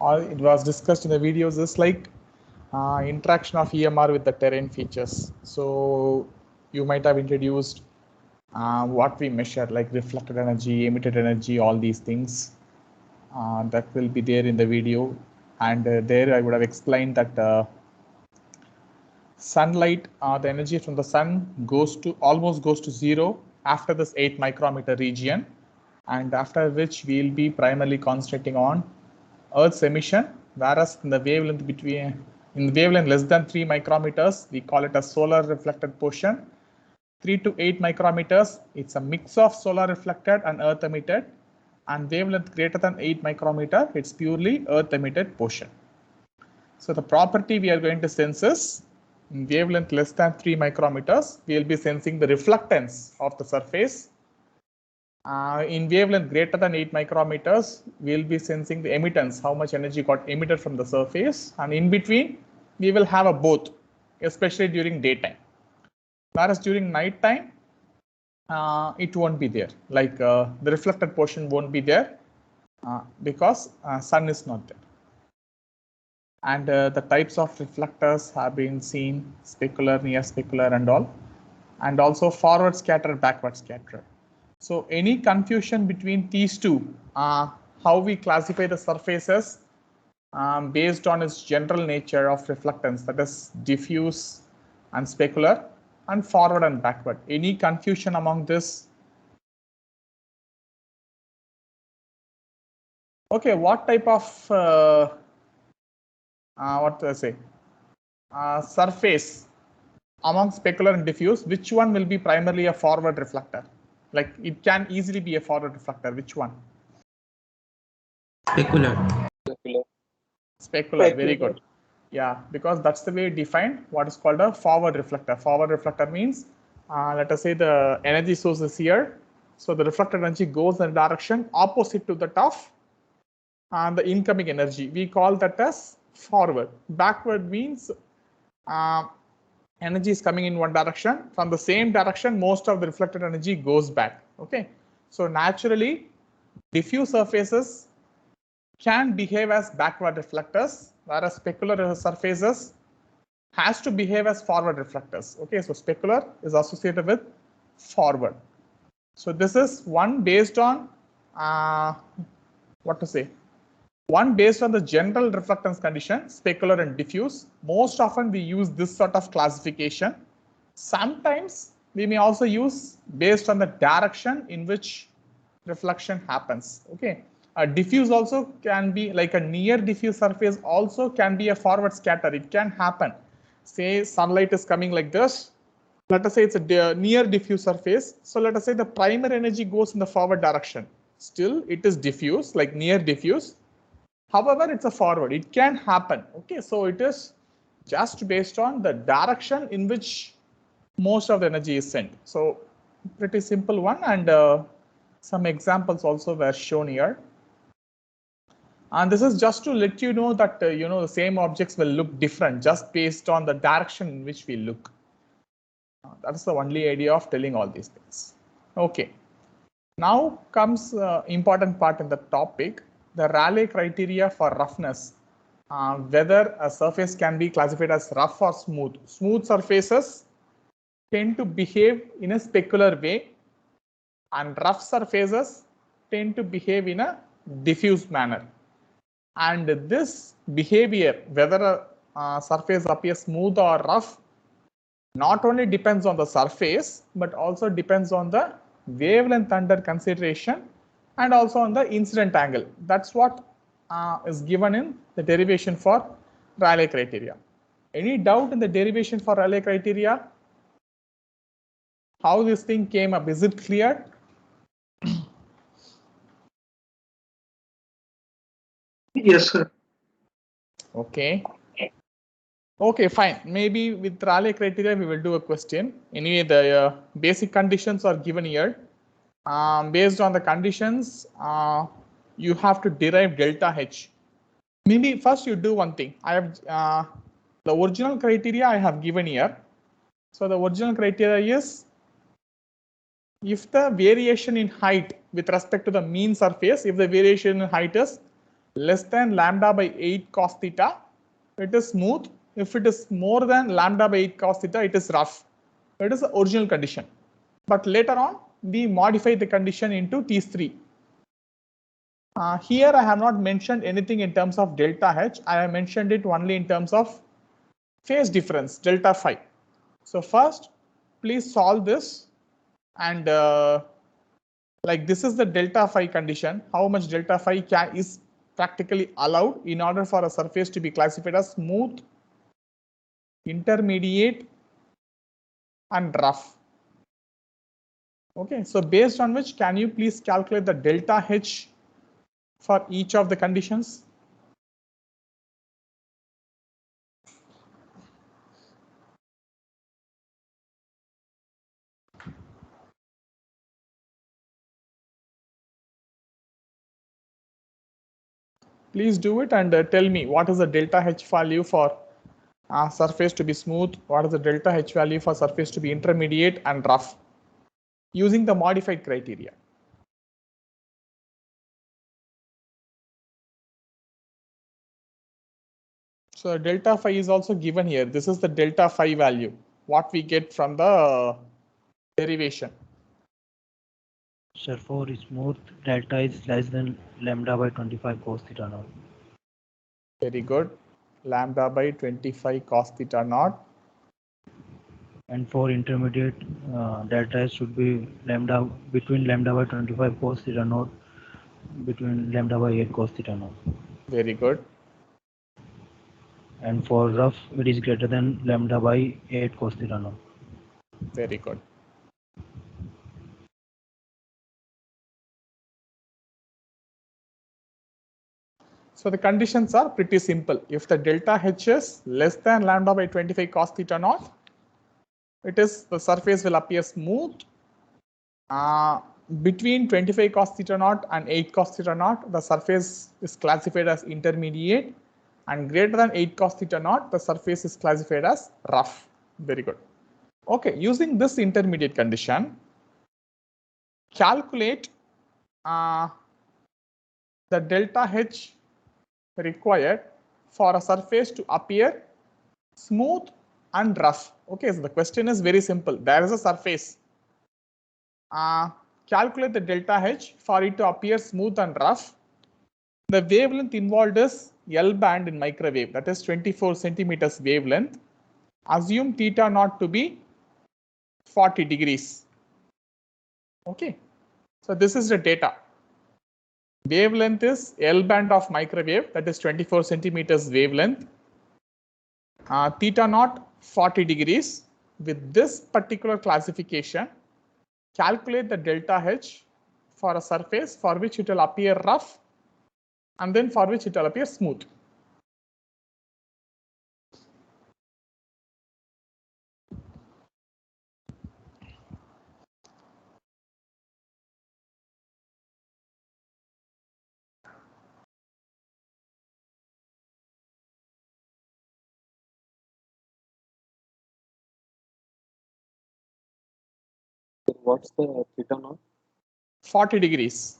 it was discussed in the videos, is like interaction of EMR with the terrain features. So you might have introduced what we measure, like reflected energy, emitted energy, all these things. That will be there in the video. And there I would have explained that sunlight, the energy from the sun almost goes to zero after this 8 micrometer region, and after which we'll be primarily concentrating on Earth's emission, whereas in the wavelength less than 3 micrometers, we call it a solar reflected portion. 3 to 8 micrometers, it's a mix of solar reflected and Earth emitted, and wavelength greater than 8 micrometer, it's purely Earth emitted portion. So the property we are going to sense is in wavelength less than 3 micrometers, we will be sensing the reflectance of the surface. In wavelength greater than 8 micrometers, we will be sensing the emittance, how much energy got emitted from the surface. And in between, we will have a both, especially during daytime. Whereas during night time, it won't be there. Like the reflected portion won't be there because sun is not there. And the types of reflectors have been seen: specular, near specular, and all, and also forward scatter, backward scatter. So any confusion between these two, how we classify the surfaces based on its general nature of reflectance, that is diffuse and specular, and forward and backward. Any confusion among this? Okay, what type of what do I say? Surface among specular and diffuse, which one will be primarily a forward reflector? Like it can easily be a forward reflector. Which one? Specular. Specular, very good. Yeah, because that's the way defined what is called a forward reflector. Forward reflector means, let us say the energy source is here. So the reflected energy goes in the direction opposite to that of the incoming energy. We call that as forward. Backward means energy is coming in one direction. From the same direction, most of the reflected energy goes back. Okay, so naturally, diffuse surfaces can behave as backward reflectors, whereas specular surfaces has to behave as forward reflectors. Okay, so specular is associated with forward. So this is one based on what to say. One based on the general reflectance condition, specular and diffuse. Most often we use this sort of classification. Sometimes we may also use based on the direction in which reflection happens. Okay, a diffuse also can be like a near diffuse surface, also can be a forward scatter. It can happen. Say sunlight is coming like this. Let us say it's a near diffuse surface. So let us say the primary energy goes in the forward direction. Still, it is diffuse, like near diffuse. However, it's a forward. It can happen. Okay, so it is just based on the direction in which most of the energy is sent. So pretty simple one, and some examples also were shown here. And this is just to let you know that the same objects will look different just based on the direction in which we look. That's the only idea of telling all these things. Okay. Now comes important part in the topic, the Rayleigh criteria for roughness. Whether a surface can be classified as rough or smooth. Smooth surfaces tend to behave in a specular way, and rough surfaces tend to behave in a diffuse manner. And this behavior, whether a surface appears smooth or rough, not only depends on the surface, but also depends on the wavelength under consideration and also on the incident angle. That's what is given in the derivation for Rayleigh criteria. Any doubt in the derivation for Rayleigh criteria? How this thing came up? Is it clear? Yes, sir. Okay. Okay, fine. Maybe with Rayleigh criteria, we will do a question. Anyway, the basic conditions are given here. Based on the conditions, you have to derive delta H. Maybe first you do one thing. I have the original criteria I have given here. So the original criteria is if the variation in height with respect to the mean surface, if the variation in height is less than lambda by 8 cos theta, it is smooth. If it is more than lambda by 8 cos theta, it is rough. It is the original condition. But later on, we modify the condition into T3. Here I have not mentioned anything in terms of delta H. I have mentioned it only in terms of phase difference, delta phi. So first, please solve this, and like this is the delta phi condition. How much delta phi is practically allowed in order for a surface to be classified as smooth, intermediate, and rough. Okay, so based on which, can you please calculate the delta H for each of the conditions? Please do it and tell me what is the delta H value for surface to be smooth, what is the delta H value for surface to be intermediate and rough using the modified criteria. So delta phi is also given here. This is the delta phi value, what we get from the derivation. Sir, for smooth, delta is less than lambda by 25 cos theta naught. Very good. Lambda by 25 cos theta naught. And for intermediate, delta should be lambda between lambda by 25 cos theta naught between lambda by 8 cos theta naught. Very good. And for rough, it is greater than lambda by 8 cos theta naught. Very good. So the conditions are pretty simple. If the delta H is less than lambda by 25 cos theta naught, it is the surface will appear smooth. Between 25 cos theta naught and 8 cos theta naught, the surface is classified as intermediate, and greater than 8 cos theta naught, the surface is classified as rough. Very good. Okay, using this intermediate condition, calculate the delta H required for a surface to appear smooth and rough. Okay, so the question is very simple. There is a surface. Calculate the delta H for it to appear smooth and rough. The wavelength involved is L band in microwave, that is 24 centimeters wavelength. Assume theta naught to be 40 degrees. Okay, so this is the data. Wavelength is L band of microwave, that is 24 centimeters wavelength. Theta naught 40 degrees. With this particular classification, calculate the delta H for a surface for which it will appear rough and then for which it will appear smooth. What's the theta now? 40 degrees.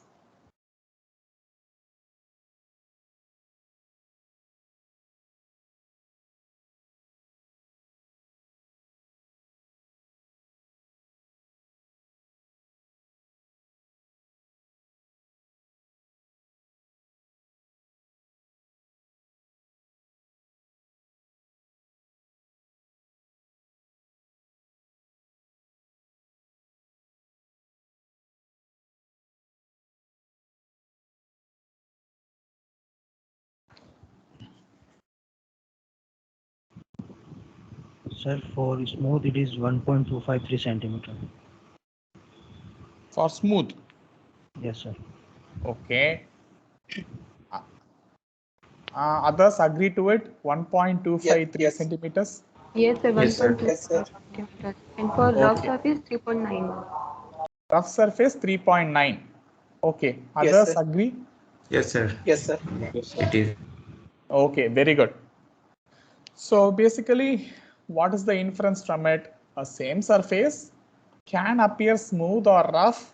Sir, for smooth, it is 1.253 centimeter. For smooth. Yes, sir. Okay. Others agree to it. 1.253 Yes. centimeters. Yes, sir. Yes, sir. 1.2 Yes, sir. centimeters. And for rough Okay. surface, 3.9. Rough surface 3.9. Okay. Yes, Others sir. agree? Yes, sir. Yes, sir. It is. Okay, very good. So basically, what is the inference from it? A same surface can appear smooth or rough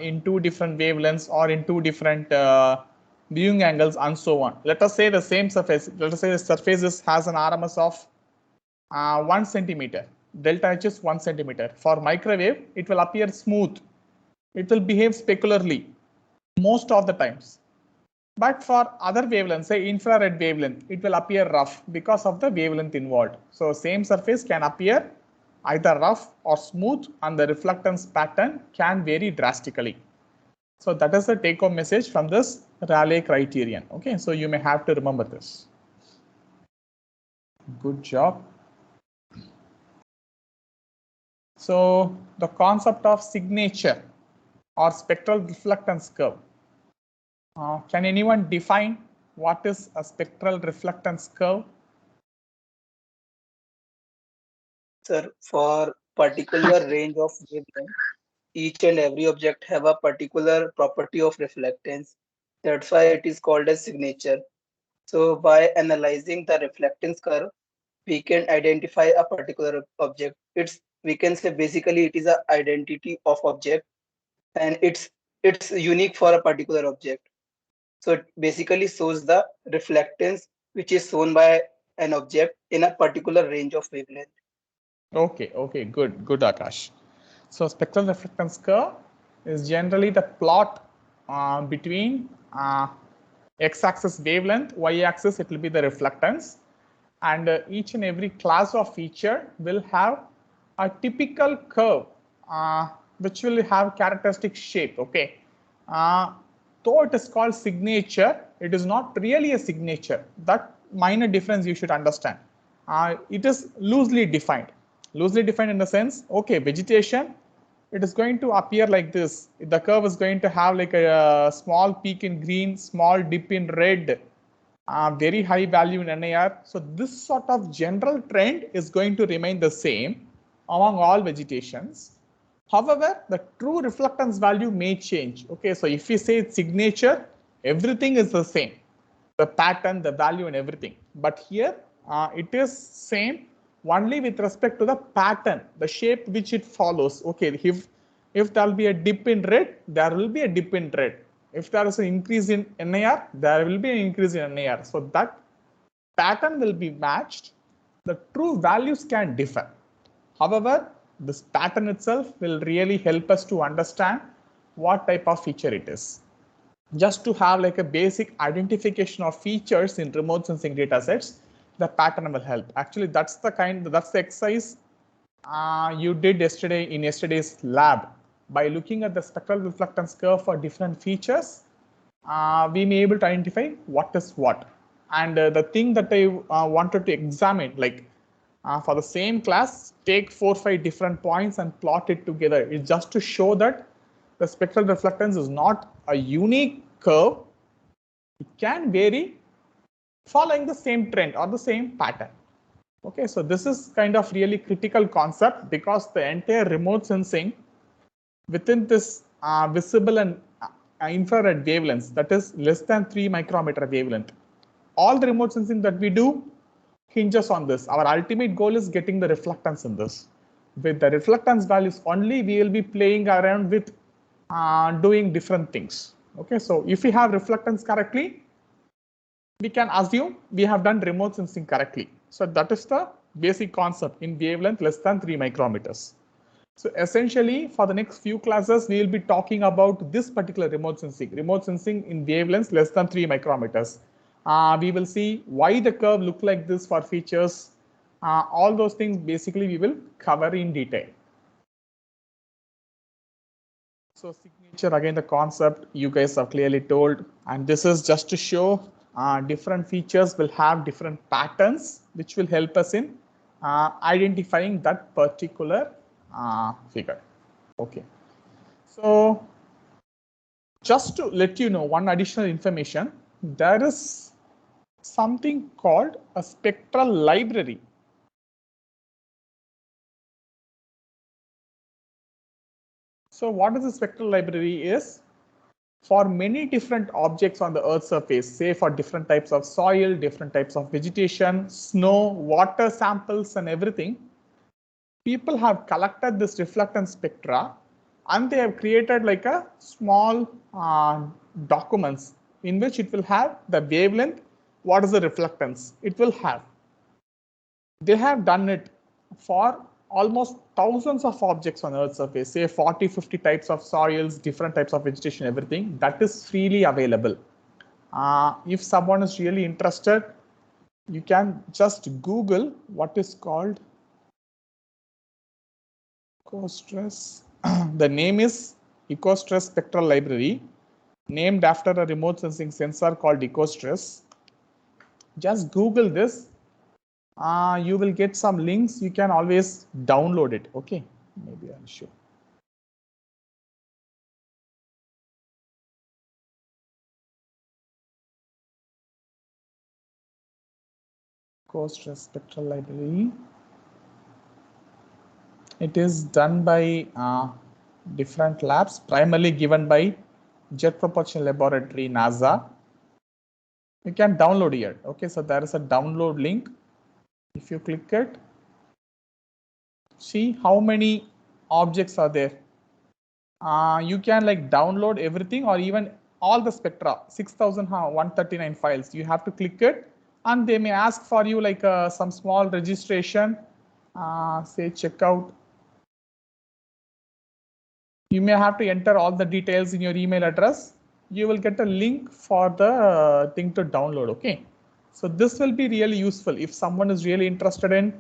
in two different wavelengths or in two different viewing angles, and so on. Let us say the same surface. Let us say the surface has an RMS of 1 centimeter. Delta H is 1 centimeter. For microwave, it will appear smooth. It will behave specularly most of the times. But for other wavelengths, say infrared wavelength, it will appear rough because of the wavelength involved. So same surface can appear either rough or smooth, and the reflectance pattern can vary drastically. So that is the take-home message from this Rayleigh criterion. Okay, so you may have to remember this. Good job. So the concept of signature or spectral reflectance curve. Can anyone define what is a spectral reflectance curve? Sir, for particular range of wavelength, each and every object have a particular property of reflectance. That's why it is called as signature. So by analyzing the reflectance curve, we can identify a particular object. We can say basically it is an identity of object, and it's unique for a particular object. So it basically shows the reflectance which is shown by an object in a particular range of wavelength. Okay, good, Akash. So spectral reflectance curve is generally the plot between x-axis wavelength, y-axis it will be the reflectance, and each and every class of feature will have a typical curve which will have characteristic shape. Okay, though it is called signature, it is not really a signature. That minor difference you should understand. It is loosely defined. Loosely defined in the sense, okay, vegetation, it is going to appear like this. The curve is going to have like a small peak in green, small dip in red, very high value in NIR. So this sort of general trend is going to remain the same among all vegetations. However, the true reflectance value may change. Okay, so if we say it's signature, everything is the same, the pattern, the value, and everything. But here it is same only with respect to the pattern, the shape which it follows. Okay, if there will be a dip in red, there will be a dip in red. If there is an increase in NIR, there will be an increase in NIR. So that pattern will be matched. The true values can differ. However, this pattern itself will really help us to understand what type of feature it is. Just to have like a basic identification of features in remote sensing data sets, the pattern will help. Actually, that's the exercise you did yesterday in yesterday's lab. By looking at the spectral reflectance curve for different features, we may be able to identify what is what. And the thing that I wanted to examine, like for the same class, take 4 or 5 different points and plot it together. It's just to show that the spectral reflectance is not a unique curve. It can vary following the same trend or the same pattern. Okay, so this is kind of really critical concept because the entire remote sensing within this visible and infrared wavelengths, that is less than 3 micrometer wavelength, all the remote sensing that we do hinges on this. Our ultimate goal is getting the reflectance in this. With the reflectance values only, we will be playing around with doing different things. Okay, so if we have reflectance correctly, we can assume we have done remote sensing correctly. So that is the basic concept in wavelength less than 3 micrometers. So essentially, for the next few classes, we will be talking about this particular remote sensing in wavelengths less than 3 micrometers. We will see why the curve look like this for features. All those things basically we will cover in detail. So signature, again, the concept you guys have clearly told, and this is just to show different features will have different patterns, which will help us in identifying that particular figure. Okay, so just to let you know one additional information, there is something called a spectral library. So what is a spectral library is, for many different objects on the Earth's surface, say for different types of soil, different types of vegetation, snow, water samples and everything, people have collected this reflectance spectra and they have created like a small documents in which it will have the wavelength, what is the reflectance it will have. They have done it for almost thousands of objects on Earth's surface, say 40, 50 types of soils, different types of vegetation, everything that is freely available. If someone is really interested, you can just Google what is called EcoStress. The name is EcoStress Spectral Library, named after a remote sensing sensor called EcoStress. Just Google this. You will get some links. You can always download it. Okay, maybe I'll show. EcoStress Spectral Library. It is done by different labs, primarily given by Jet Propulsion Laboratory, NASA. You can download here. Okay, so there is a download link. If you click it, see how many objects are there. You can like download everything or even all the spectra, 6,139 files. You have to click it and they may ask for you like some small registration, say checkout. You may have to enter all the details in your email address. You will get a link for the thing to download. Okay, so this will be really useful if someone is really interested in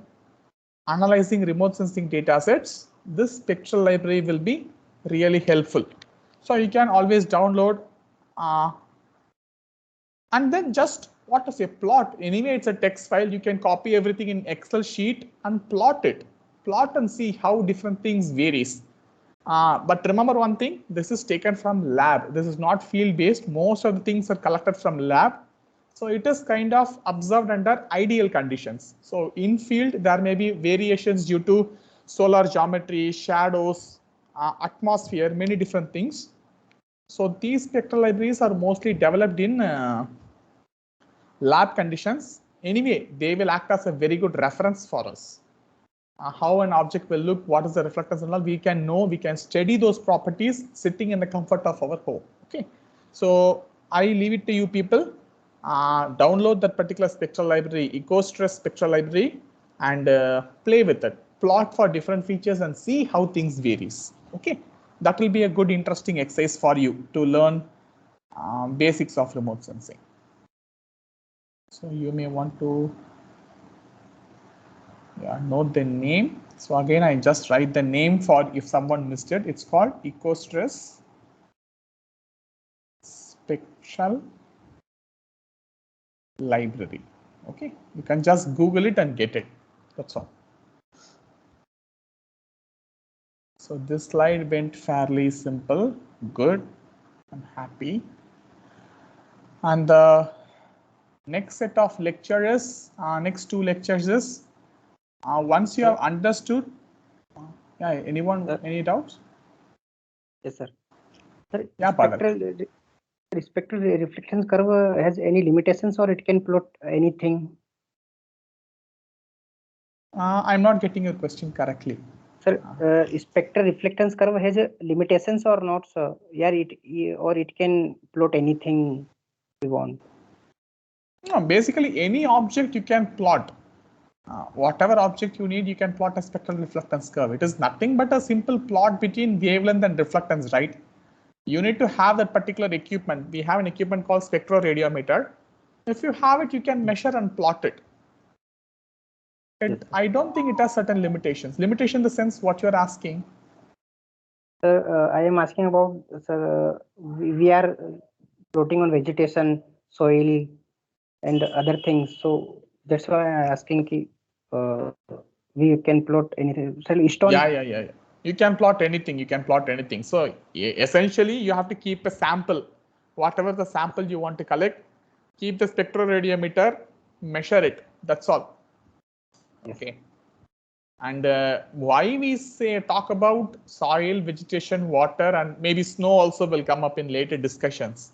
analyzing remote sensing data sets. This spectral library will be really helpful. So you can always download and then just what to say, plot. Anyway, it's a text file. You can copy everything in Excel sheet and plot it. Plot and see how different things varies. But remember one thing, this is taken from lab. This is not field based. Most of the things are collected from lab. So it is kind of observed under ideal conditions. So in field, there may be variations due to solar geometry, shadows, atmosphere, many different things. So these spectral libraries are mostly developed in lab conditions. Anyway, they will act as a very good reference for us. How an object will look, what is the reflectance and all, we can know, we can study those properties sitting in the comfort of our home. Okay, so I leave it to you people. Download that particular spectral library, EcoStress Spectral Library, and play with it. Plot for different features and see how things varies. Okay, that will be a good interesting exercise for you to learn basics of remote sensing. So you may want to note the name. So again, I just write the name for if someone missed it. It's called EcoStress Spectral Library. Okay, you can just Google it and get it. That's all. So this slide went fairly simple. Good. I'm happy. And the next set of lectures, next two lectures is once you have understood. Yeah, anyone, any doubts? Yes, sir. Sir, Yeah, spectral reflection curve has any limitations or it can plot anything? I'm not getting your question correctly. Sir, spectral reflectance curve has limitations or not, sir? Yeah, it can plot anything we want. No, basically any object you can plot. Whatever object you need, you can plot a spectral reflectance curve. It is nothing but a simple plot between wavelength and reflectance, right? You need to have that particular equipment. We have an equipment called spectroradiometer. If you have it, you can measure and plot it. I don't think it has certain limitations. Limitation in the sense what you're asking. Sir, I am asking about, sir, we are plotting on vegetation, soil, and other things. So that's why I'm asking we can plot anything. So stone. Yeah. You can plot anything. You can plot anything. So essentially, you have to keep a sample. Whatever the sample you want to collect, keep the spectroradiometer, measure it. That's all. Yes. Okay. And why we talk about soil, vegetation, water, and maybe snow also will come up in later discussions.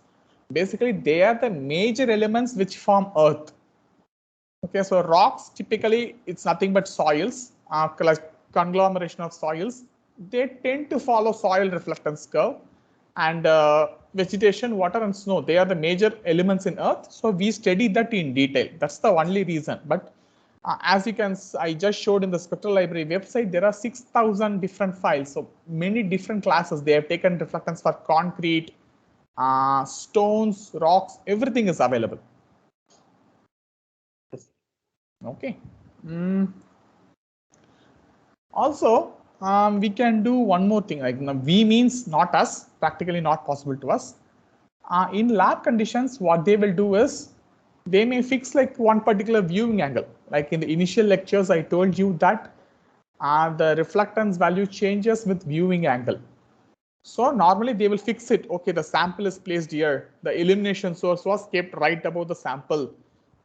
Basically, they are the major elements which form Earth. Okay, so rocks typically it's nothing but soils, like conglomeration of soils. They tend to follow soil reflectance curve, and vegetation, water and snow, they are the major elements in Earth. So we study that in detail. That's the only reason. But as you can, I just showed in the Spectral Library website, there are 6,000 different files. So many different classes. They have taken reflectance for concrete, stones, rocks, everything is available. Okay. Also, we can do one more thing. Like we means not us, practically not possible to us. In lab conditions, what they will do is they may fix like one particular viewing angle. Like in the initial lectures, I told you that the reflectance value changes with viewing angle. So normally they will fix it. Okay, the sample is placed here. The illumination source was kept right above the sample.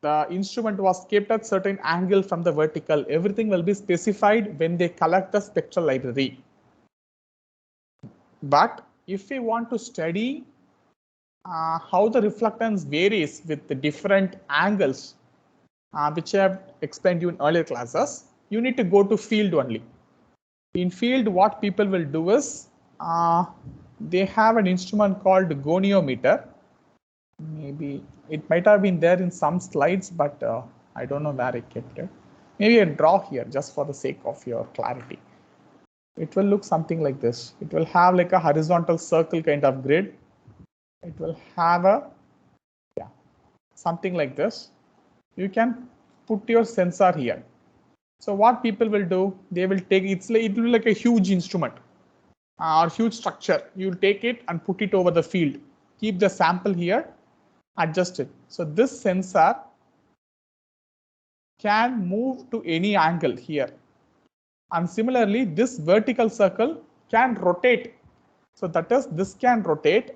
The instrument was kept at certain angle from the vertical. Everything will be specified when they collect the spectral library. But if we want to study how the reflectance varies with the different angles, which I have explained to you in earlier classes, you need to go to field only. In field, what people will do is they have an instrument called goniometer. Maybe it might have been there in some slides, but I don't know where I kept it. Maybe I draw here just for the sake of your clarity. It will look something like this. It will have like a horizontal circle kind of grid. It will have a, something like this. You can put your sensor here. So what people will do, they will take, it will be like a huge instrument or huge structure. You'll take it and put it over the field. Keep the sample here, adjust it. So this sensor can move to any angle here. And similarly, this vertical circle can rotate. So that is, this can rotate,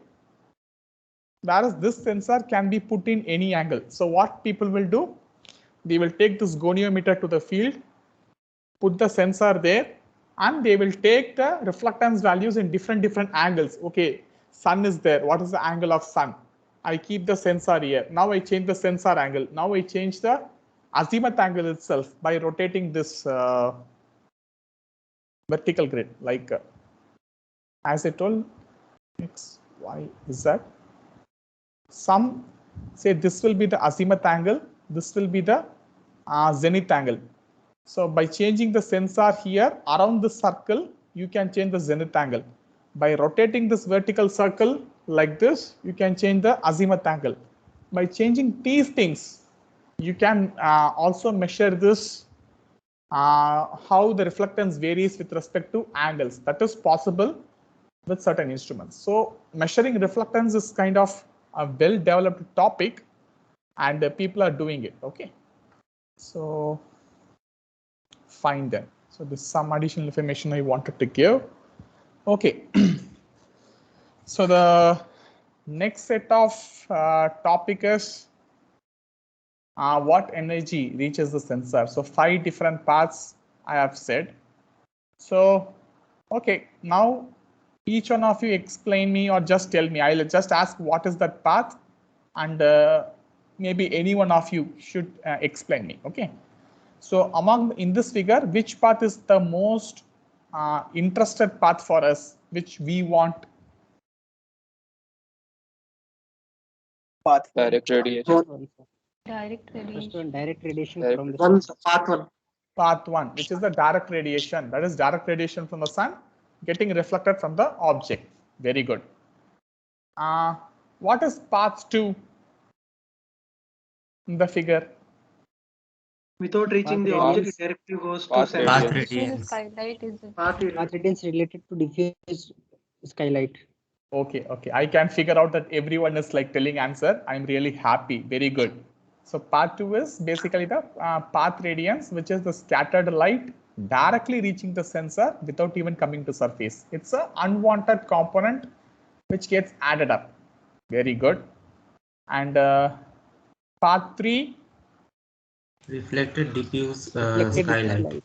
whereas this sensor can be put in any angle. So what people will do, they will take this goniometer to the field, put the sensor there, and they will take the reflectance values in different angles. Okay, sun is there. What is the angle of sun? I keep the sensor here. Now I change the sensor angle. Now I change the azimuth angle itself by rotating this vertical grid. Like as I told, X, Y, Z. Some say this will be the azimuth angle. This will be the zenith angle. So by changing the sensor here around the circle, you can change the zenith angle. By rotating this vertical circle like this, you can change the azimuth angle. By changing these things, you can also measure this, how the reflectance varies with respect to angles. That is possible with certain instruments. So measuring reflectance is kind of a well-developed topic, and people are doing it. Okay. So fine then. So this is some additional information I wanted to give. Okay. So the next set of topic is what energy reaches the sensor. So 5 different paths I have said. So, okay, now each one of you explain me or just tell me. I'll just ask what is that path, and maybe any one of you should explain me. Okay. So in this figure, which path is the most interested path for us, which we want? Path. Direct radiation. Direct First radiation. one, direct radiation Direct from the One, sun. path one. Path 1, which is the direct radiation. That is direct radiation from the sun getting reflected from the object. Very good. What is path 2 in the figure? Without reaching the Path object, radiance. it directly goes to Path center. radiance. Diffuse skylight is it? Path radiance. Path radiance related to diffuse skylight. Okay, okay. I can figure out that everyone is like telling answer. I'm really happy. Very good. So path 2 is basically the path radiance, which is the scattered light directly reaching the sensor without even coming to surface. It's an unwanted component which gets added up. Very good. And path 3, Reflected diffuse Reflected skylight.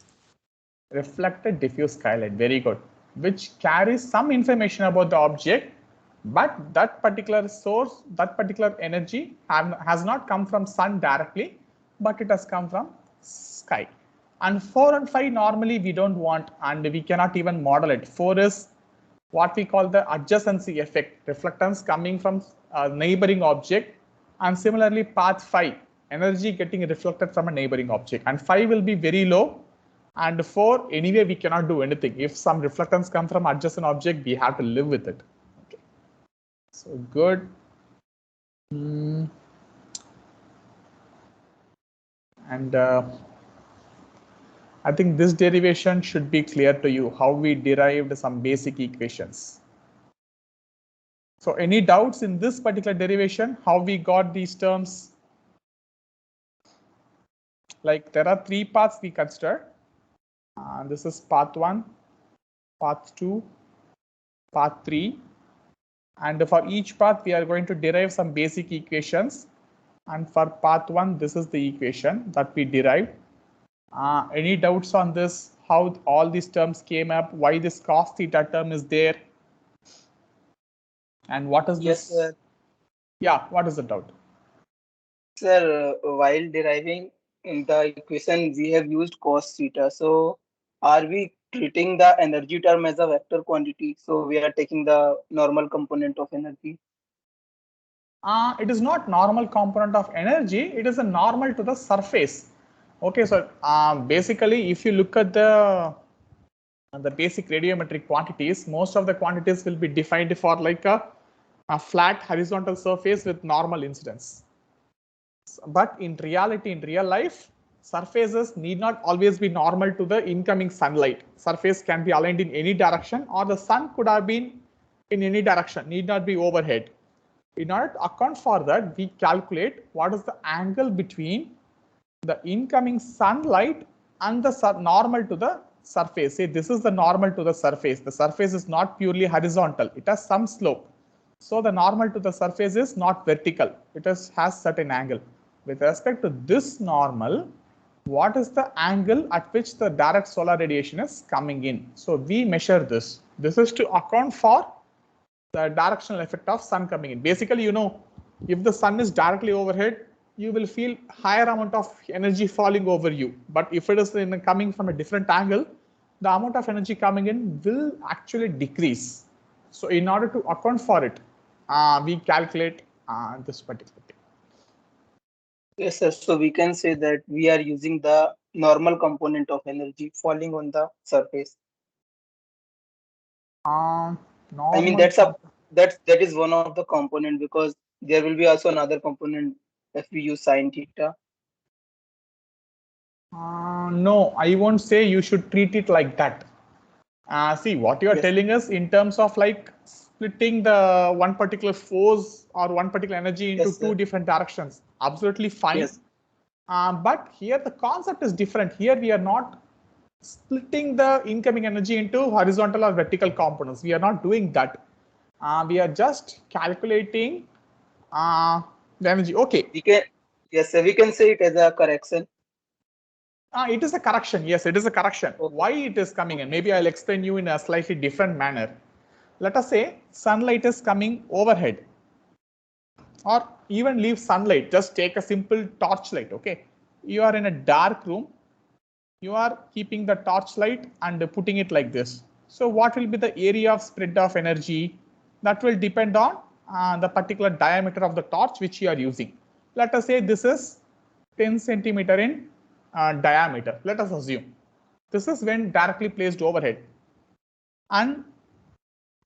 reflected diffuse skylight. Very good. Which carries some information about the object, but that particular source, that particular energy has not come from sun directly, but it has come from sky. And 4 and 5 normally we don't want, and we cannot even model it. 4 is what we call the adjacency effect, reflectance coming from a neighboring object, and similarly path 5, energy getting reflected from a neighboring object, and 5 will be very low, and 4 anyway we cannot do anything. If some reflectance come from adjacent object, we have to live with it. Okay. So good. And I think this derivation should be clear to you, how we derived some basic equations. So any doubts in this particular derivation, how we got these terms? Like there are 3 paths we consider. This is path 1, path 2, path 3. And for each path, we are going to derive some basic equations. And for path 1, this is the equation that we derived. Any doubts on this? How all these terms came up? Why this cos theta term is there? And what is Yes, this? sir. Yeah, what is the doubt? Sir, while deriving in the equation, we have used cos theta. So are we treating the energy term as a vector quantity? So we are taking the normal component of energy. It is not normal component of energy. It is a normal to the surface. Okay, so basically, if you look at the basic radiometric quantities, most of the quantities will be defined for like a flat horizontal surface with normal incidence. But in reality, in real life, surfaces need not always be normal to the incoming sunlight. Surface can be aligned in any direction, or the sun could have been in any direction, need not be overhead. In order to account for that, we calculate what is the angle between the incoming sunlight and the normal to the surface. Say this is the normal to the surface. The surface is not purely horizontal. It has some slope. So the normal to the surface is not vertical. It has certain angle. With respect to this normal, what is the angle at which the direct solar radiation is coming in? So we measure this. This is to account for the directional effect of sun coming in. Basically, you know, if the sun is directly overhead, you will feel higher amount of energy falling over you. But if it is coming from a different angle, the amount of energy coming in will actually decrease. So in order to account for it, we calculate this particular thing. Yes, sir. So we can say that we are using the normal component of energy falling on the surface. I mean, that is one of the component, because there will be also another component if we use sin theta. No, I won't say you should treat it like that. See, what you are telling us in terms of like splitting the one particular force or one particular energy into two different directions, absolutely fine. Yes. But here the concept is different. Here we are not splitting the incoming energy into horizontal or vertical components. We are not doing that. We are just calculating the energy. Okay. Yes, sir. We can say it as a correction. It is a correction. Yes, it is a correction. Okay. Why it is coming in? Maybe I'll explain you in a slightly different manner. Let us say sunlight is coming overhead, or even leave sunlight. Just take a simple torchlight. Okay, you are in a dark room. You are keeping the torchlight and putting it like this. So what will be the area of spread of energy? That will depend on the particular diameter of the torch which you are using. Let us say this is 10 centimeter in diameter. Let us assume this is when directly placed overhead, and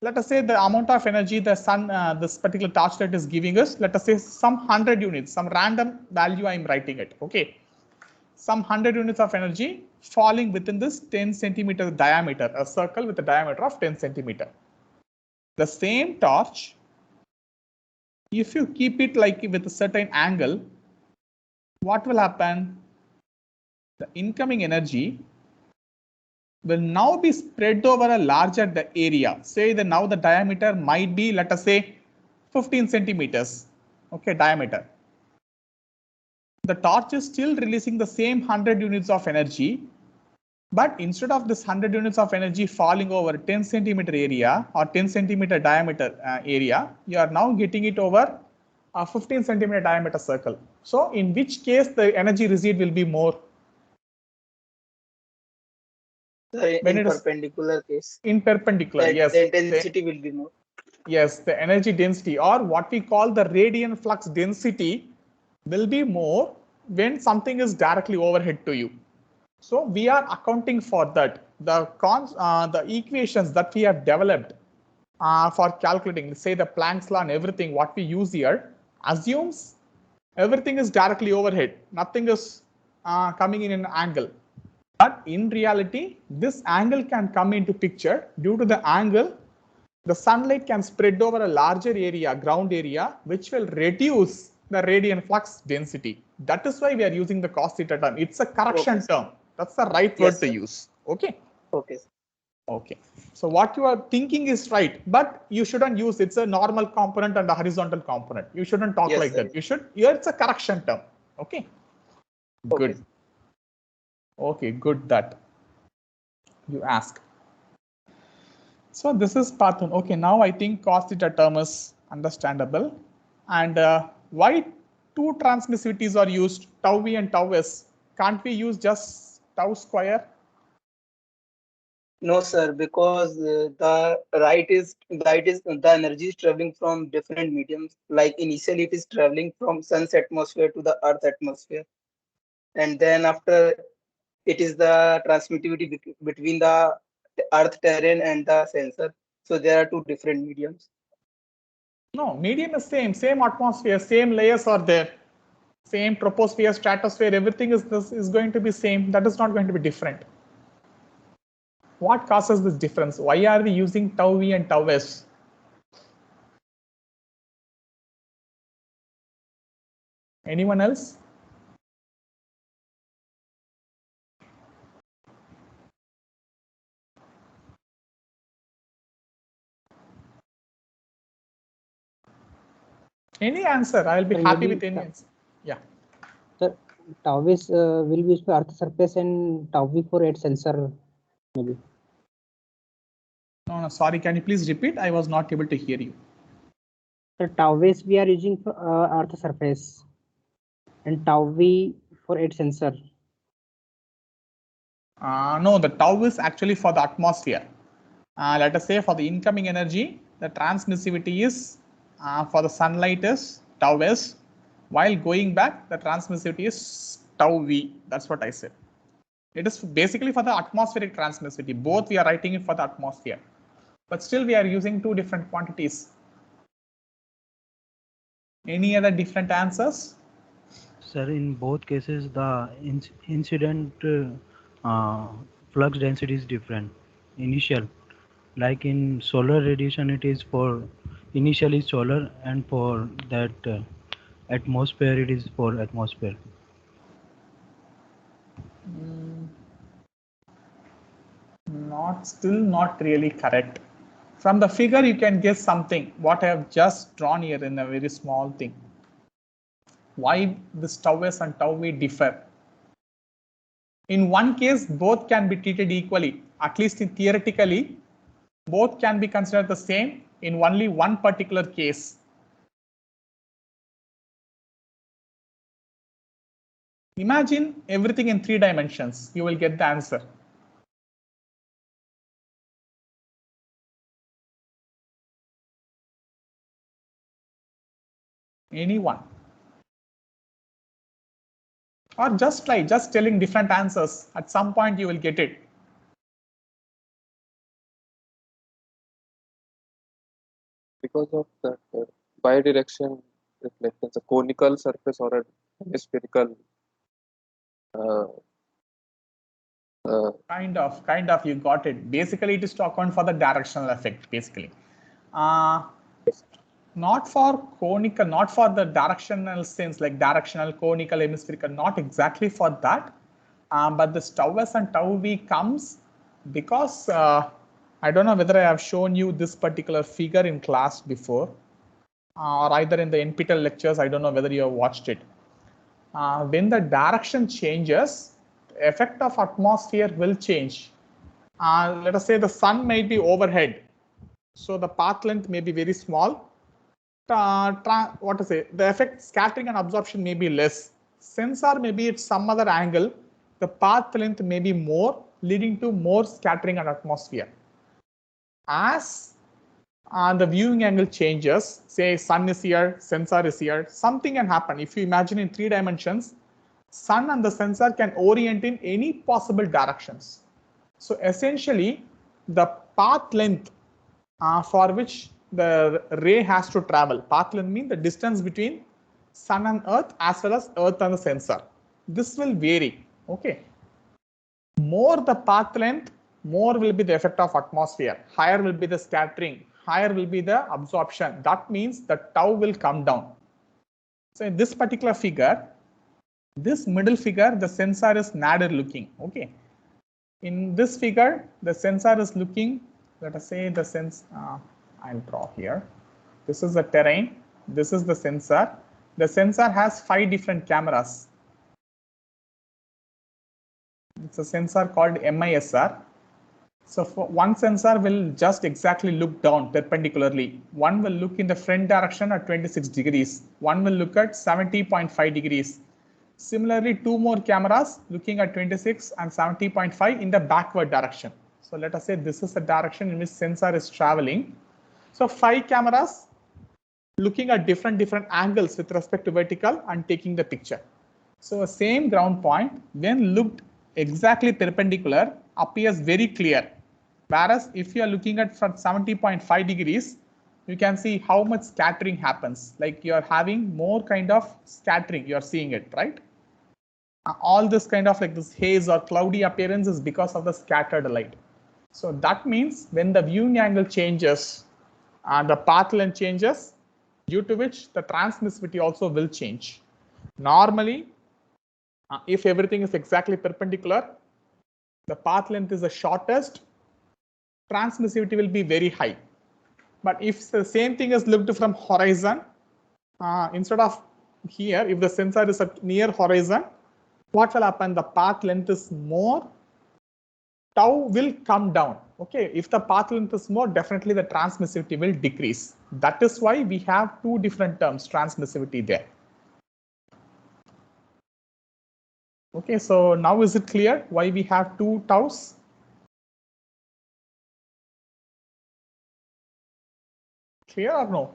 let us say the amount of energy the sun, this particular torchlight is giving us, let us say some 100 units, some random value I am writing it. Okay, some 100 units of energy falling within this 10 centimeter diameter, a circle with a diameter of 10 centimeter. The same torch, if you keep it like with a certain angle, what will happen? The incoming energy will now be spread over a larger area. Say that now the diameter might be, let us say, 15 centimeters. Okay, diameter. The torch is still releasing the same 100 units of energy, but instead of this 100 units of energy falling over 10 centimeter area or 10 centimeter diameter area, you are now getting it over a 15 centimeter diameter circle. So in which case the energy received will be more? Sir, When in it is perpendicular case, in perpendicular, that yes. the intensity will be more. Yes, the energy density, or what we call the radiant flux density, will be more when something is directly overhead to you. So we are accounting for that. The equations that we have developed for calculating, say the Planck's law and everything, what we use here assumes everything is directly overhead. Nothing is coming in an angle. But in reality, this angle can come into picture. Due to the angle, the sunlight can spread over a larger area, ground area, which will reduce the radiant flux density. That is why we are using the cos theta term. It's a correction term. That's the right word Yes, to sir. use. Okay. Okay, sir. Okay. So what you are thinking is right, but you shouldn't use it's a normal component and a horizontal component. You shouldn't talk Yes, like sir. that. You should, here it's a correction term. Okay. Okay. Good. Okay, good that you ask. So this is path 1. Okay, now I think cos theta term is understandable. And why two transmissivities are used, tau v and tau s? Can't we use just tau square? No, sir, because the the energy is traveling from different mediums. Like initially, it is traveling from Sun's atmosphere to the Earth atmosphere, and then after it is the transmittivity between the Earth terrain and the sensor. So there are two different mediums. No, medium is same atmosphere, same layers are there, same troposphere, stratosphere, everything is going to be same. That is not going to be different. What causes this difference? Why are we using tau v and tau s? Anyone else? Any answer? I'll be Sir, happy maybe with any answer. Yeah. Sir, tau is will be used for earth surface and tau v for its sensor maybe. No, sorry. Can you please repeat? I was not able to hear you. Sir, tau is we are using for earth surface and tau v for its sensor. No, the tau is actually for the atmosphere. Let us say for the incoming energy, the transmissivity is for the sunlight is tau s, while going back, the transmissivity is tau v. That's what I said. It is basically for the atmospheric transmissivity. Both we are writing it for the atmosphere, but still we are using two different quantities. Any other different answers? Sir, in both cases, the incident flux density is different. Initial, like in solar radiation, it is for initially solar, and for that atmosphere, it is for atmosphere. Still not really correct. From the figure, you can guess something. What I have just drawn here in a very small thing. Why this tau s and tau v differ? In one case, both can be treated equally. At least in theoretically, both can be considered the same in only one particular case. Imagine everything in 3 dimensions. You will get the answer. Anyone? Or just try, just telling different answers. At some point, you will get it. Because of that bidirection reflections, a conical surface or a hemispherical Kind of, you got it. Basically, it is to account for the directional effect, basically. Not for conical, not for the directional sense, like directional, conical, hemispherical, not exactly for that. But this tau s and tau v comes because I don't know whether I have shown you this particular figure in class before, or either in the NPTEL lectures. I don't know whether you have watched it. When the direction changes, the effect of atmosphere will change. Let us say the sun might be overhead, so the path length may be very small. What to say? The effect scattering and absorption may be less. Sensor maybe at some other angle, the path length may be more, leading to more scattering and atmosphere. As the viewing angle changes, say sun is here, sensor is here, something can happen. If you imagine in 3 dimensions, sun and the sensor can orient in any possible directions. So essentially, the path length for which the ray has to travel, path length means the distance between sun and earth as well as earth and the sensor. This will vary. Okay. More the path length, more will be the effect of atmosphere. Higher will be the scattering. Higher will be the absorption. That means the tau will come down. So in this particular figure, this middle figure, the sensor is nadir looking. Okay. In this figure, the sensor is looking, let us say the I'll draw here. This is the terrain. This is the sensor. The sensor has 5 different cameras. It's a sensor called MISR. So for one sensor will just exactly look down perpendicularly. One will look in the front direction at 26 degrees. One will look at 70.5 degrees. Similarly, 2 more cameras looking at 26 and 70.5 in the backward direction. So let us say this is the direction in which sensor is traveling. So 5 cameras looking at different angles with respect to vertical and taking the picture. So same ground point when looked exactly perpendicular appears very clear. Whereas if you are looking at from 70.5 degrees, you can see how much scattering happens. Like you are having more kind of scattering, you are seeing it, right? All this kind of like this haze or cloudy appearance is because of the scattered light. So that means when the viewing angle changes, the path length changes, due to which the transmissivity also will change. Normally, if everything is exactly perpendicular, the path length is the shortest, transmissivity will be very high. But if the same thing is looked from horizon, instead of here, if the sensor is at near horizon, what will happen? The path length is more, tau will come down. Okay, if the path length is more, definitely the transmissivity will decrease. That is why we have 2 different terms, transmissivity there. Okay, so now is it clear why we have 2 taus? Clear or no?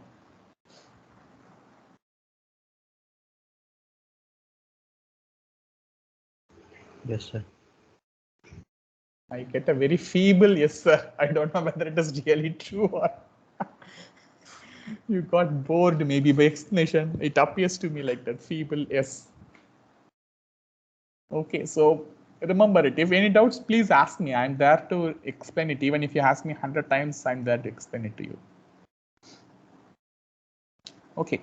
Yes, sir. I get a very feeble yes, sir. I don't know whether it is really true or you got bored maybe by explanation. It appears to me like that, feeble yes. Okay, so remember it. If any doubts, please ask me. I'm there to explain it. Even if you ask me 100 times, I'm there to explain it to you. Okay.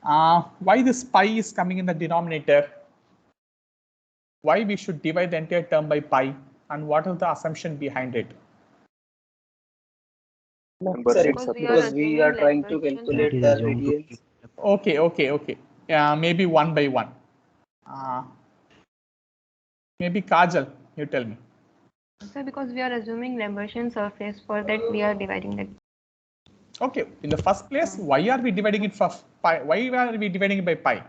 Why this pi is coming in the denominator? Why we should divide the entire term by pi? And what is the assumption behind it? Sir, Because we are trying to calculate It the is assumed to radians. Okay. Maybe one by one. Maybe Kajal, you tell me. Sir, because we are assuming Lambertian surface, for that we are dividing that. Okay, in the first place, why are we dividing it for pi? Why are we dividing it by pi?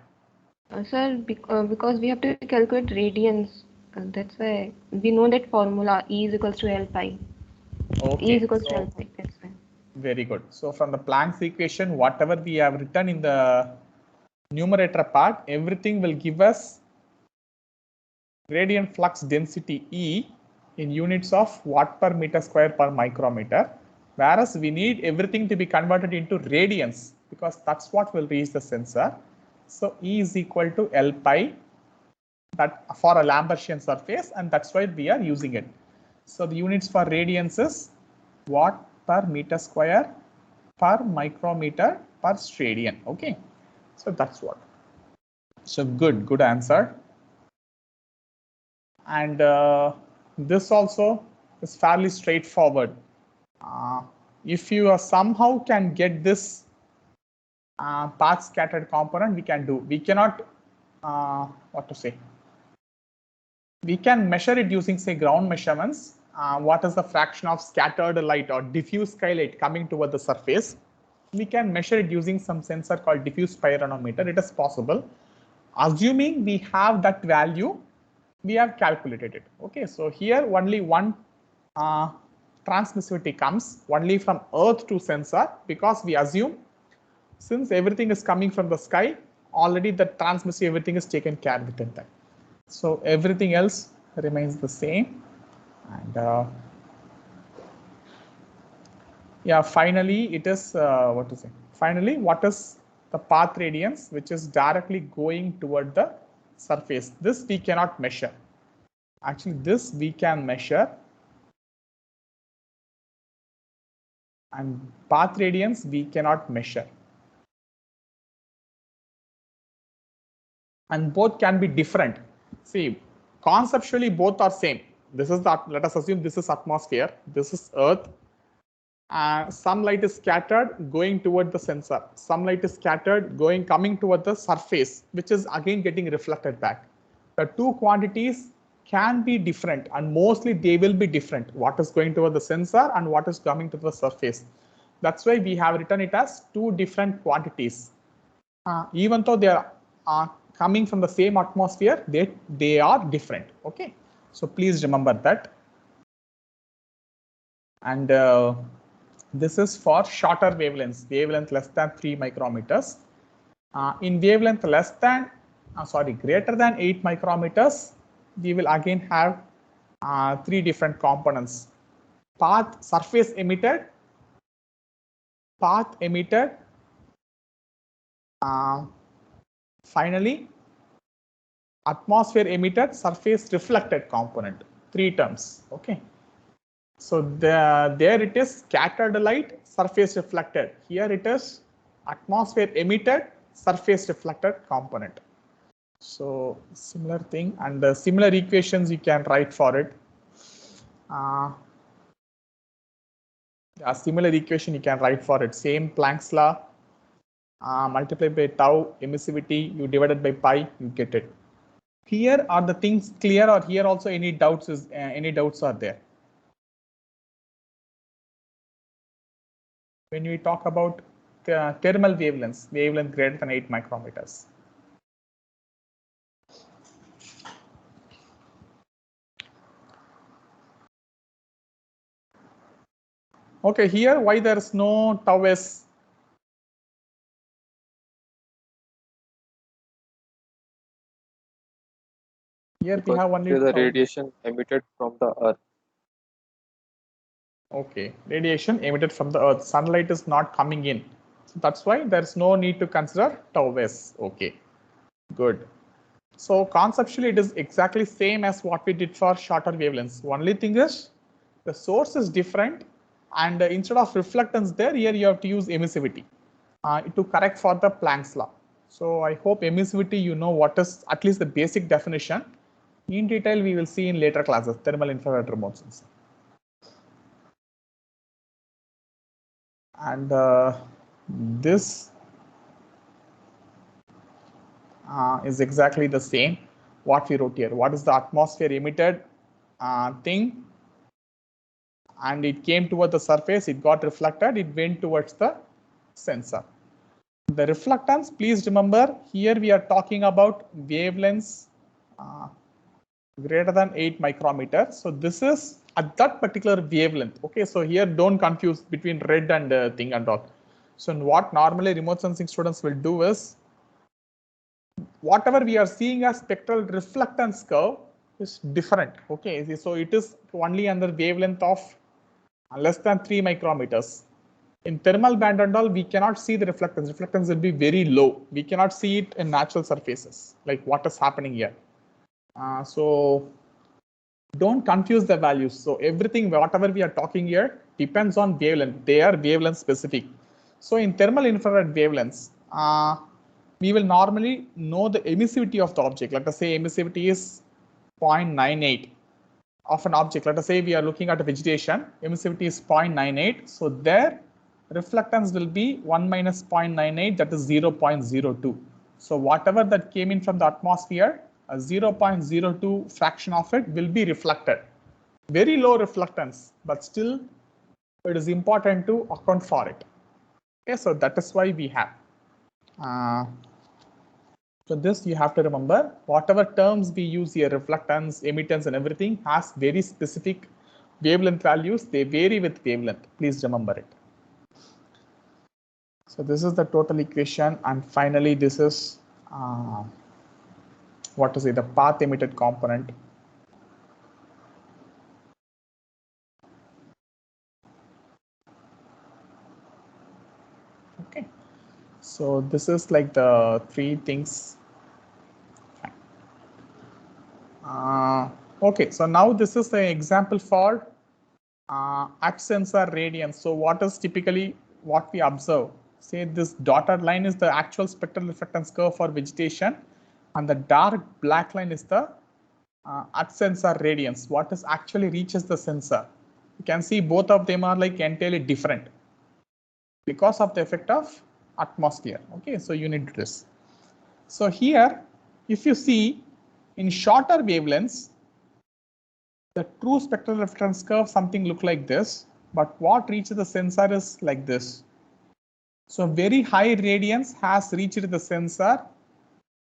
Sir, because we have to calculate radians. That's why we know that formula E is equals to L pi. Okay, E is equals to L pi. That's why. Very good. So from the Planck's equation, whatever we have written in the numerator part, everything will give us radiant flux density E in units of watt per meter square per micrometer. Whereas we need everything to be converted into radians because that's what will reach the sensor. So E is equal to L pi, that for a Lambertian surface, and that's why we are using it. So the units for radians is watt per meter square per micrometer per radian. Okay, so that's what. So good answer. And this also is fairly straightforward. If you somehow can get this path scattered component, we can do. We cannot, what to say? We can measure it using, say, ground measurements. What is the fraction of scattered light or diffuse skylight coming toward the surface? We can measure it using some sensor called diffuse pyranometer. It is possible. Assuming we have that value, we have calculated it. Okay, so here only one transmissivity comes only from Earth to sensor, because we assume since everything is coming from the sky, already the transmissivity, everything is taken care within that. So everything else remains the same. And yeah, finally it is what to say? Finally, what is the path radiance which is directly going toward the surface? This we cannot measure. Actually, this we can measure, and path radiance we cannot measure. And both can be different. See, conceptually both are same. This is the, let us assume this is atmosphere, this is Earth. Some light is scattered going toward the sensor. Some light is scattered coming toward the surface, which is again getting reflected back. The two quantities can be different, and mostly they will be different. What is going toward the sensor and what is coming to the surface. That's why we have written it as two different quantities. Even though they are coming from the same atmosphere, they are different. Okay, so please remember that. And this is for shorter wavelengths, wavelength less than 3 micrometers. In wavelength less than, greater than 8 micrometers, we will again have three different components: path, surface emitted, path emitted, finally atmosphere emitted, surface reflected component. Three terms. Okay. So there it is scattered light, surface reflected. Here it is atmosphere emitted, surface reflected component. So similar thing, and the similar equations you can write for it. A similar equation you can write for it. Same Planck's law, multiplied by tau emissivity, you divided by pi, you get it. Here are the things clear, or here also any doubts are there? When we talk about the thermal wavelengths, wavelength greater than 8 micrometers. Okay, here why there is no tau s? Here because we have only the tau. radiation emitted from the Earth. Okay, radiation emitted from the Earth. Sunlight is not coming in. So that's why there's no need to consider tau s. Okay, good. So conceptually, it is exactly same as what we did for shorter wavelengths. Only thing is the source is different, and instead of reflectance there, here you have to use emissivity to correct for the Planck's law. So I hope emissivity, you know what is at least the basic definition. In detail, we will see in later classes, thermal infrared remote sensing. And this is exactly the same what we wrote here. What is the atmosphere emitted thing? And it came toward the surface, it got reflected, it went towards the sensor. The reflectance, please remember, here we are talking about wavelengths greater than 8 micrometers. So this is at that particular wavelength. Okay, so here don't confuse between red and thing and all. So what normally remote sensing students will do is, whatever we are seeing as spectral reflectance curve is different. Okay, so it is only under wavelength of less than 3 micrometers. In thermal band and all, we cannot see the reflectance. Reflectance will be very low. We cannot see it in natural surfaces, like what is happening here. So don't confuse the values. So everything, whatever we are talking here, depends on wavelength. They are wavelength specific. So in thermal infrared wavelengths, we will normally know the emissivity of the object. Let us say emissivity is 0.98 of an object. Let us say we are looking at a vegetation, emissivity is 0.98. So there reflectance will be 1 minus 0.98, that is 0.02. So whatever that came in from the atmosphere, a 0.02 fraction of it will be reflected. Very low reflectance, but still it is important to account for it. Okay, so that is why we have. So this you have to remember, whatever terms we use here, reflectance, emittance and everything has very specific wavelength values. They vary with wavelength. Please remember it. So this is the total equation, and finally this is the path emitted component. Okay, so this is like the three things. Okay, so now this is the example for at sensor radiance. So what is typically what we observe? Say this dotted line is the actual spectral reflectance curve for vegetation, and the dark black line is the at sensor radiance, what is actually reaches the sensor. You can see both of them are like entirely different because of the effect of atmosphere. Okay, so you need this. So here, if you see in shorter wavelengths, the true spectral reflectance curve something look like this, but what reaches the sensor is like this. So very high radiance has reached the sensor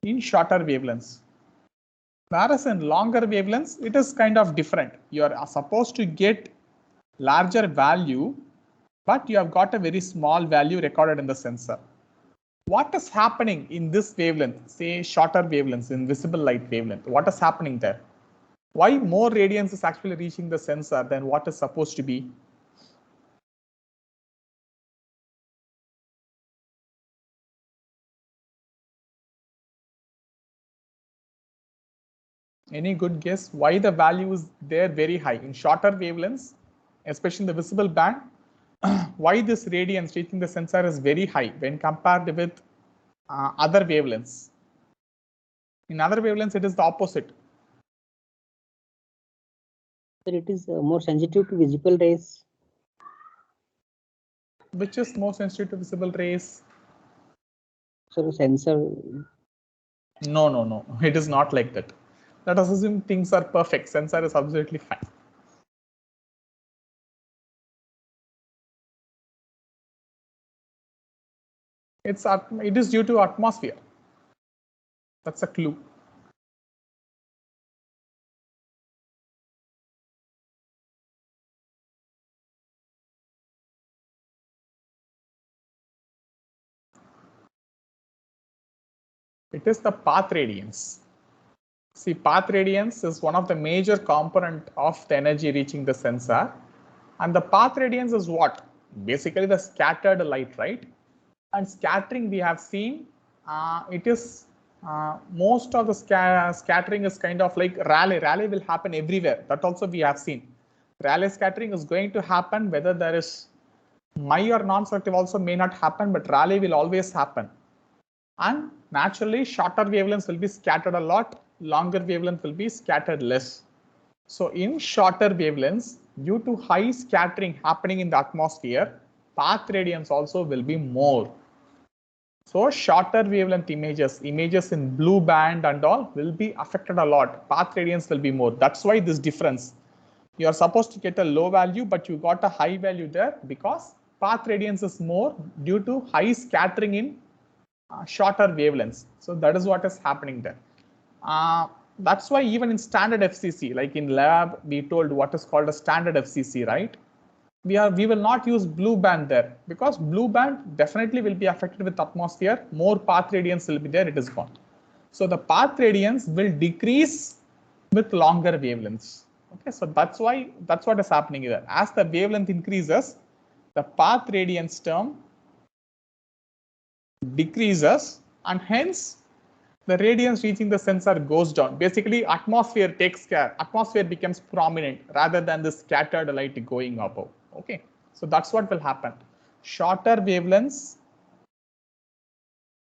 in shorter wavelengths. Whereas in longer wavelengths, it is kind of different. You are supposed to get larger value, but you have got a very small value recorded in the sensor. What is happening in this wavelength, say shorter wavelengths, in visible light wavelength? What is happening there? Why more radiance is actually reaching the sensor than what is supposed to be? Any good guess why the value is there very high in shorter wavelengths, especially in the visible band? Why this radiance reaching the sensor is very high when compared with other wavelengths? In other wavelengths, it is the opposite. Sir, it is more sensitive to visible rays. Which is more sensitive to visible rays? So sensor. No. It is not like that. Let us assume things are perfect. Sensor is absolutely fine. It is due to atmosphere. That's a clue. It is the path radiance. See, path radiance is one of the major component of the energy reaching the sensor. And the path radiance is what? Basically the scattered light, right? And scattering we have seen, it is most of the scattering is kind of like Rayleigh. Rayleigh will happen everywhere. That also we have seen. Rayleigh scattering is going to happen whether there is Mie or non-selective also may not happen, but Rayleigh will always happen. And naturally, shorter wavelengths will be scattered a lot, longer wavelength will be scattered less. So in shorter wavelengths, due to high scattering happening in the atmosphere, path radiance also will be more. So shorter wavelength images in blue band and all will be affected a lot. Path radiance will be more. That's why this difference. You are supposed to get a low value, but you got a high value there because path radiance is more due to high scattering in shorter wavelengths. So that is what is happening there. That's why even in standard FCC, like in lab, we told what is called a standard FCC, right? We will not use blue band there because blue band definitely will be affected with atmosphere. More path radiance will be there, it is gone. So the path radiance will decrease with longer wavelengths. Okay, so that's what is happening here. As the wavelength increases, the path radiance term decreases, and hence the radiance reaching the sensor goes down. Basically, atmosphere takes care. Atmosphere becomes prominent rather than the scattered light going above. Okay, so that's what will happen. Shorter wavelengths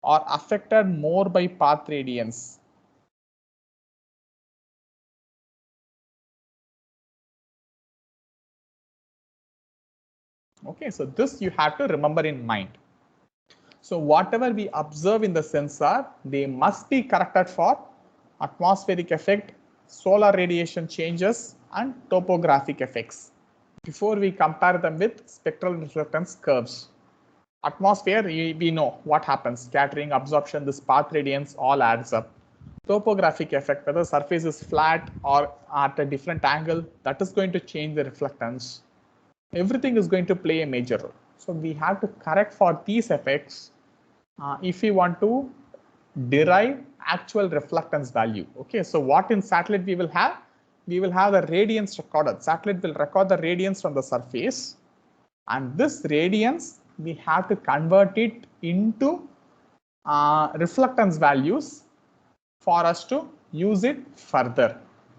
are affected more by path radiance. Okay, so this you have to remember in mind. So whatever we observe in the sensor, they must be corrected for atmospheric effect, solar radiation changes, and topographic effects before we compare them with spectral reflectance curves. Atmosphere, we know what happens. Scattering, absorption, this path radiance all adds up. Topographic effect, whether surface is flat or at a different angle, that is going to change the reflectance. Everything is going to play a major role. So we have to correct for these effects if we want to derive actual reflectance value. Okay, so what in satellite we will have? We will have the radiance recorded. Satellite will record the radiance from the surface, and this radiance we have to convert it into reflectance values for us to use it further.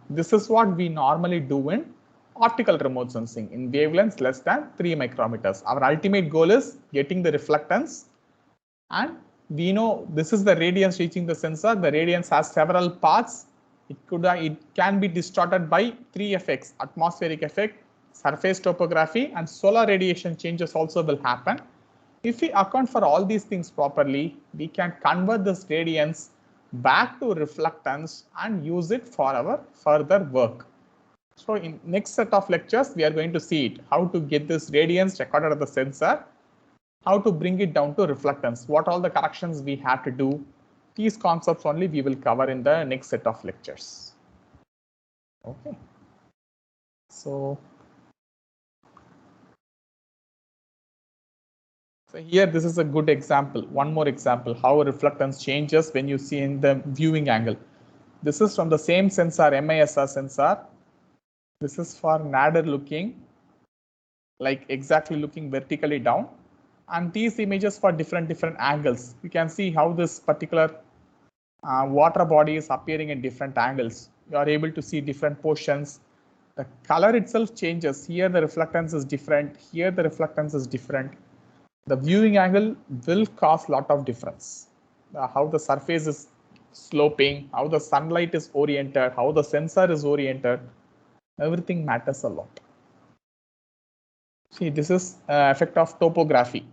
This is what we normally do in optical remote sensing in wavelengths less than 3 micrometers. Our ultimate goal is getting the reflectance, and we know this is the radiance reaching the sensor. The radiance has several paths. It can be distorted by 3 effects: atmospheric effect, surface topography, and solar radiation changes also will happen. If we account for all these things properly, we can convert this radiance back to reflectance and use it for our further work. So in next set of lectures, we are going to see it, how to get this radiance recorded at the sensor, how to bring it down to reflectance, what all the corrections we have to do. These concepts only we will cover in the next set of lectures. Okay. So here, this is a good example. One more example, how reflectance changes when you see in the viewing angle. This is from the same sensor, MISR sensor. This is for nadir looking, like exactly looking vertically down. And these images for different angles. You can see how this particular water body is appearing in different angles. You are able to see different portions. The color itself changes. Here the reflectance is different. Here the reflectance is different. The viewing angle will cause lot of difference. How the surface is sloping, how the sunlight is oriented, how the sensor is oriented, everything matters a lot. See, this is effect of topography.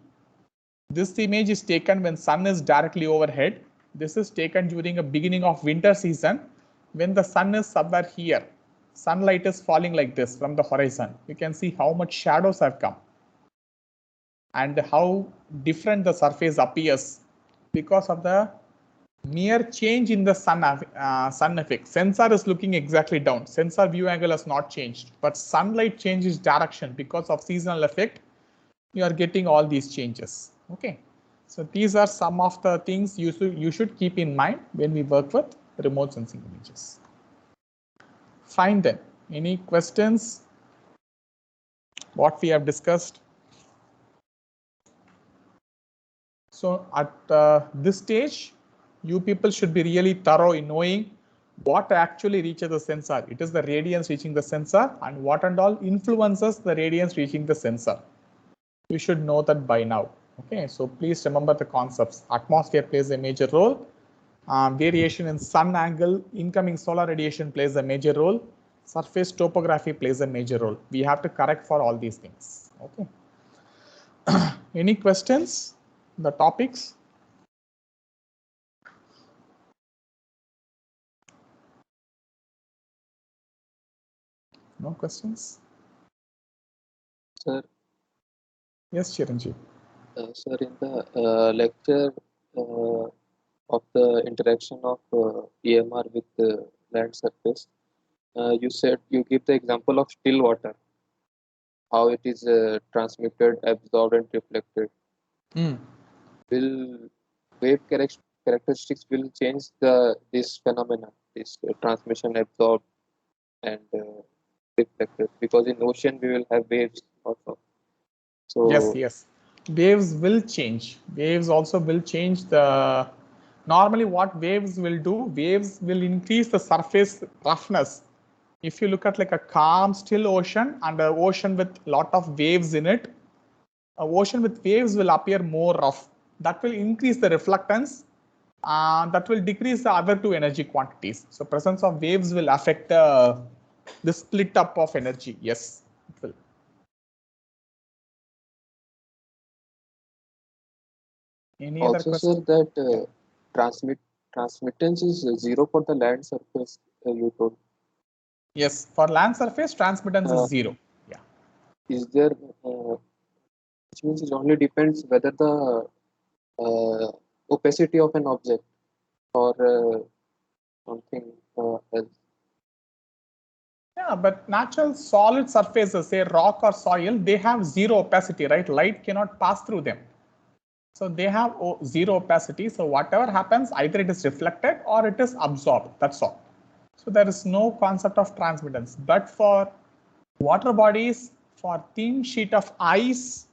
This image is taken when sun is directly overhead. This is taken during a beginning of winter season when the sun is somewhere here. Sunlight is falling like this from the horizon. You can see how much shadows have come and how different the surface appears because of the mere change in the sun effect. Sensor is looking exactly down. Sensor view angle has not changed, but sunlight changes direction because of seasonal effect. You are getting all these changes. Okay, so these are some of the things you should keep in mind when we work with remote sensing images. Fine then. Any questions? What we have discussed? So at this stage, you people should be really thorough in knowing what actually reaches the sensor. It is the radiance reaching the sensor, and what and all influences the radiance reaching the sensor. You should know that by now. Okay, so please remember the concepts. Atmosphere plays a major role. Variation in sun angle, incoming solar radiation plays a major role. Surface topography plays a major role. We have to correct for all these things. Okay. Any questions? The topics? No questions? Sir. Yes, Chiranjeev. Sir, in the lecture of the interaction of EMR with the land surface, you said you give the example of still water, how it is transmitted, absorbed, and reflected. Will wave characteristics will change this phenomena, this transmission, absorbed, and reflected, because in ocean we will have waves also. So yes, waves will change. Waves also will change the. Normally, what waves will do? Waves will increase the surface roughness. If you look at like a calm, still ocean and an ocean with lot of waves in it, an ocean with waves will appear more rough. That will increase the reflectance. That will decrease the other two energy quantities. So presence of waves will affect the split up of energy. Yes, it will. Any also, other question? sir, that transmittance is 0 for the land surface, you told. Yes, for land surface, transmittance is 0. Yeah. Is there which means it only depends whether the opacity of an object or something else. Yeah, but natural solid surfaces, say rock or soil, they have zero opacity, right? Light cannot pass through them. So they have zero opacity. So whatever happens, either it is reflected or it is absorbed. That's all. So there is no concept of transmittance. But for water bodies, for thin sheet of ice,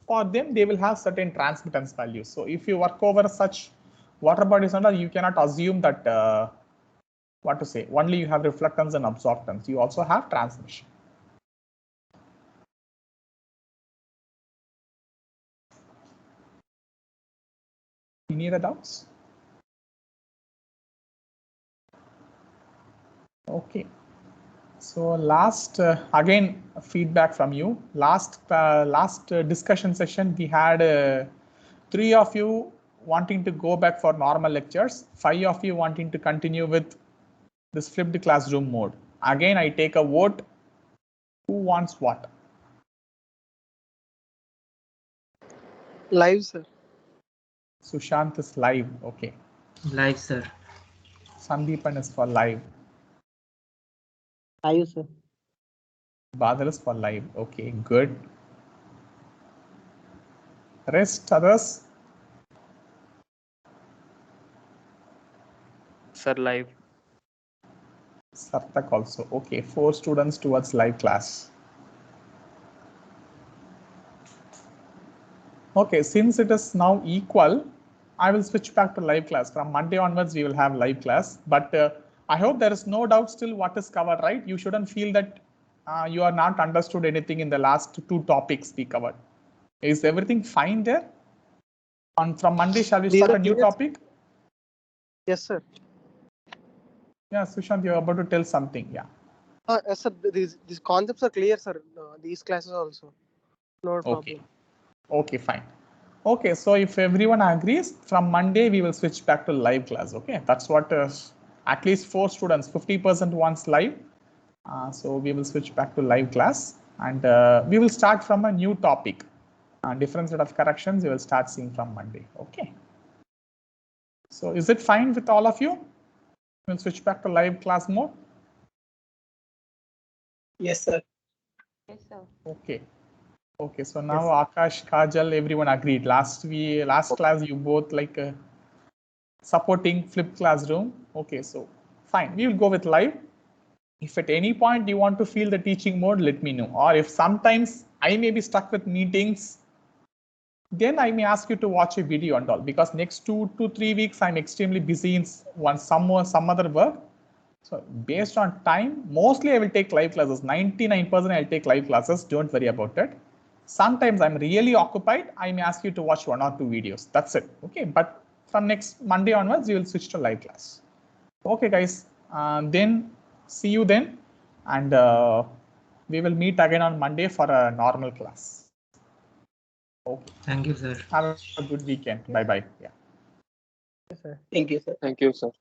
for them, they will have certain transmittance values. So if you work over such water bodies, you cannot assume that only you have reflectance and absorptance. You also have transmission. Any other doubts? Okay. So last again feedback from you. Last discussion session we had 3 of you wanting to go back for normal lectures, 5 of you wanting to continue with this flipped classroom mode. Again, I take a vote. Who wants what? Live, sir. Sushant is live. Okay. Live, sir. Sandeepan is for live. Live, sir. Badal is for live. Okay, good. Rest others? Sir, live. Sartak also. Okay, 4 students towards live class. Okay, since it is now equal, I will switch back to live class. From Monday onwards, we will have live class. But I hope there is no doubt still what is covered, right? You shouldn't feel that you are not understood anything in the last 2 topics we covered. Is everything fine there? From Monday, shall we start a new topic? Yes, sir. Yeah, Sushant, you're about to tell something. Yeah. Yes, sir. These concepts are clear, sir. These classes also. No problem. Okay. Okay, fine. Okay, so if everyone agrees, from Monday we will switch back to live class. Okay, that's what at least 4 students, 50% wants live. So we will switch back to live class, and we will start from a new topic. Different set of corrections you will start seeing from Monday. Okay. So is it fine with all of you? We'll switch back to live class mode. Yes, sir. Yes, sir. Okay. Okay, so now Akash, Kajal, everyone agreed. Last class you both like supporting flipped classroom. Okay, so fine. We will go with live. If at any point you want to feel the teaching mode, let me know. Or if sometimes I may be stuck with meetings, then I may ask you to watch a video and all, because next 2 to 3 weeks I'm extremely busy in some other work. So based on time, mostly I will take live classes. 99% I'll take live classes. Don't worry about it. Sometimes I'm really occupied. I may ask you to watch 1 or 2 videos. That's it. Okay. But from next Monday onwards, you will switch to live class. Okay, guys. Then see you then. And we will meet again on Monday for a normal class. Okay. Thank you, sir. Have a good weekend. Bye-bye. Yeah. Yes, sir. Thank you, sir. Thank you, sir.